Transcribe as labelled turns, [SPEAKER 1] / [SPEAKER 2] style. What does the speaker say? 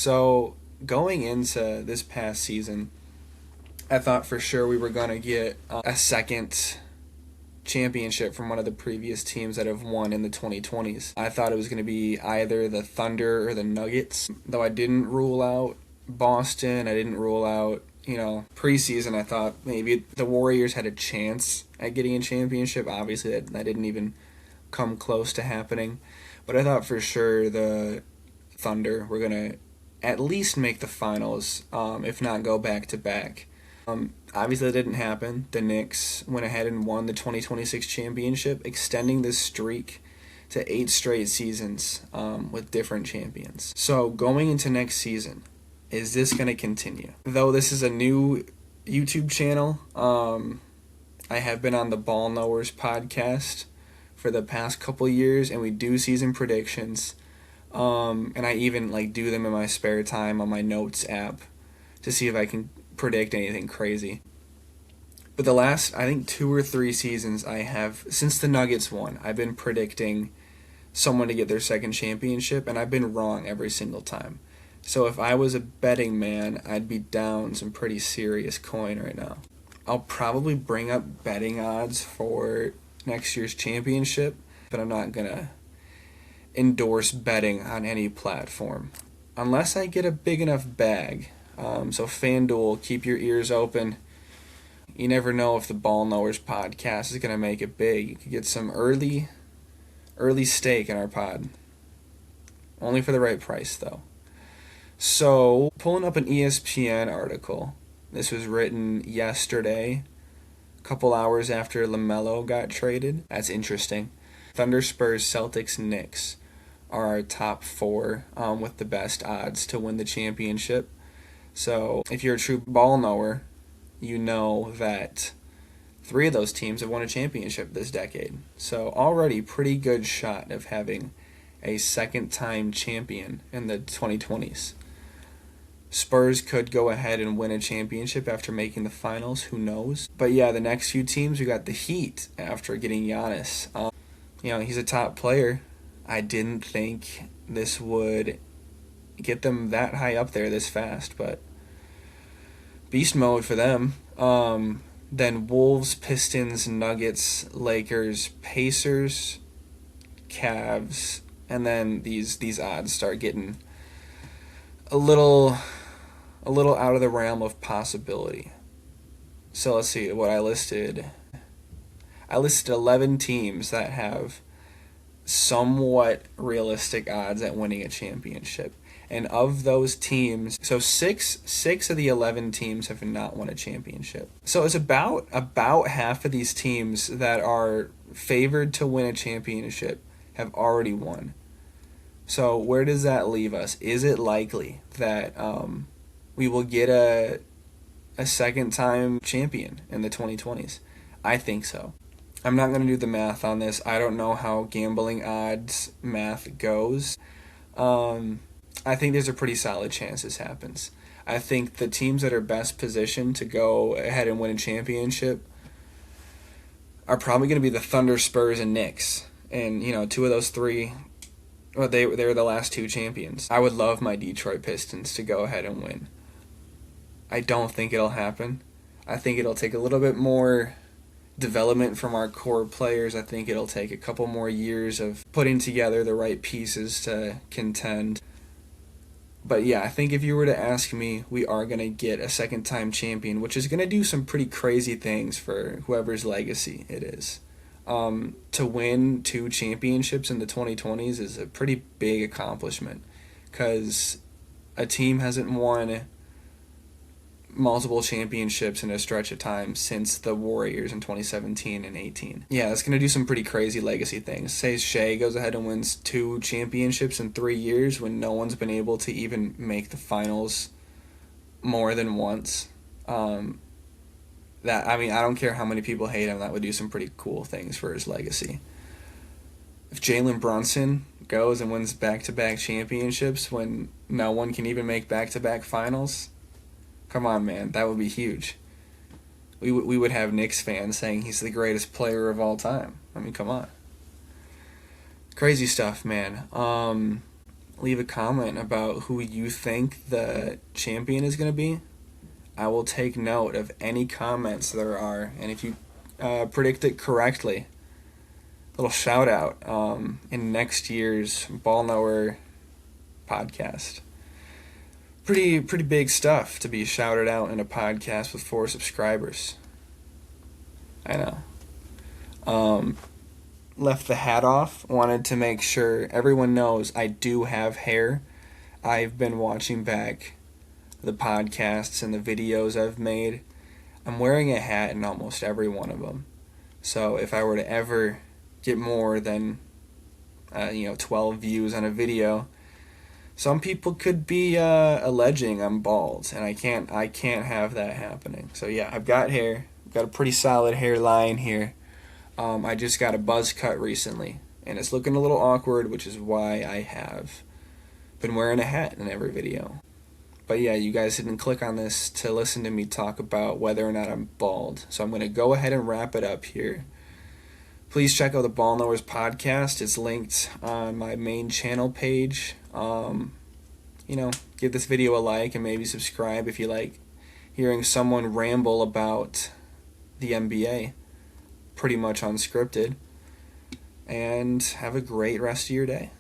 [SPEAKER 1] So, going into this past season, I thought for sure we were going to get a second championship from one of the previous teams that have won in the 2020s. I thought it was going to be either the Thunder or the Nuggets, though I didn't rule out Boston. I didn't rule out, preseason. I thought maybe the Warriors had a chance at getting a championship. Obviously, that didn't even come close to happening. But I thought for sure the Thunder were going to at least make the finals, if not go back to back. Obviously, that didn't happen. The Knicks went ahead and won the 2026 championship, extending this streak to 8 straight seasons with different champions. So going into next season, is this going to continue? Though this is a new YouTube channel, I have been on the Ball Knowers podcast for the past couple years, and we do season predictions. And I even do them in my spare time on my notes app to see if I can predict anything crazy. But the last, I think, 2 or 3 seasons I have, since the Nuggets won, I've been predicting someone to get their second championship, and I've been wrong every single time. So if I was a betting man, I'd be down some pretty serious coin right now. I'll probably bring up betting odds for next year's championship, but I'm not going to endorse betting on any platform unless I get a big enough bag. So FanDuel, keep your ears open. You never know if the Ball Knowers podcast is going to make it big. You could get some early stake in our pod. Only for the right price, though. So, pulling up an ESPN article. This was written yesterday, a couple hours after LaMelo got traded. That's interesting. Thunder, Spurs, Celtics, Knicks are our top 4 with the best odds to win the championship. So if you're a true ball knower, you know that 3 of those teams have won a championship this decade. So already pretty good shot of having a second-time champion in the 2020s. Spurs could go ahead and win a championship after making the finals. Who knows? But yeah, the next few teams, we got the Heat after getting Giannis. He's a top player. I didn't think this would get them that high up there this fast, but beast mode for them. Then Wolves, Pistons, Nuggets, Lakers, Pacers, Cavs, and then these odds start getting a little out of the realm of possibility. So let's see what I listed. I listed 11 teams that have somewhat realistic odds at winning a championship. And of those teams, so six of the 11 teams have not won a championship. So it's about half of these teams that are favored to win a championship have already won. So where does that leave us? Is it likely that we will get a second-time champion in the 2020s? I think so. I'm not going to do the math on this. I don't know how gambling odds math goes. I think there's a pretty solid chance this happens. I think the teams that are best positioned to go ahead and win a championship are probably going to be the Thunder, Spurs, and Knicks. And, 2 of those 3, well, they were the last 2 champions. I would love my Detroit Pistons to go ahead and win. I don't think it'll happen. I think it'll take a little bit more development from our core players. I think it'll take a couple more years of putting together the right pieces to contend. But yeah, I think if you were to ask me, we are going to get a second-time champion, which is going to do some pretty crazy things for whoever's legacy it is. To win 2 championships in the 2020s is a pretty big accomplishment because a team hasn't won multiple championships in a stretch of time since the Warriors in 2017 and 18. Yeah, it's going to do some pretty crazy legacy things. Say Shea goes ahead and wins 2 championships in 3 years when no one's been able to even make the finals more than once. I don't care how many people hate him, that would do some pretty cool things for his legacy. If Jalen Brunson goes and wins back-to-back championships when no one can even make back-to-back finals, come on, man, that would be huge. We would have Knicks fans saying he's the greatest player of all time. I mean, come on. Crazy stuff, man. leave a comment about who you think the champion is going to be. I will take note of any comments there are, and if you predict it correctly, little shout out in next year's Ball Knower podcast. Pretty big stuff to be shouted out in a podcast with 4 subscribers. I know. Left the hat off. Wanted to make sure everyone knows I do have hair. I've been watching back the podcasts and the videos I've made. I'm wearing a hat in almost every one of them. So if I were to ever get more than 12 views on a video, some people could be alleging I'm bald, and I can't have that happening. So yeah, I've got hair. I've got a pretty solid hairline here. I just got a buzz cut recently, and it's looking a little awkward, which is why I have been wearing a hat in every video. But yeah, you guys didn't click on this to listen to me talk about whether or not I'm bald. So I'm going to go ahead and wrap it up here. Please check out the Ball Knowers podcast. It's linked on my main channel page. Give this video a like and maybe subscribe if you like hearing someone ramble about the NBA. Pretty much unscripted. And have a great rest of your day.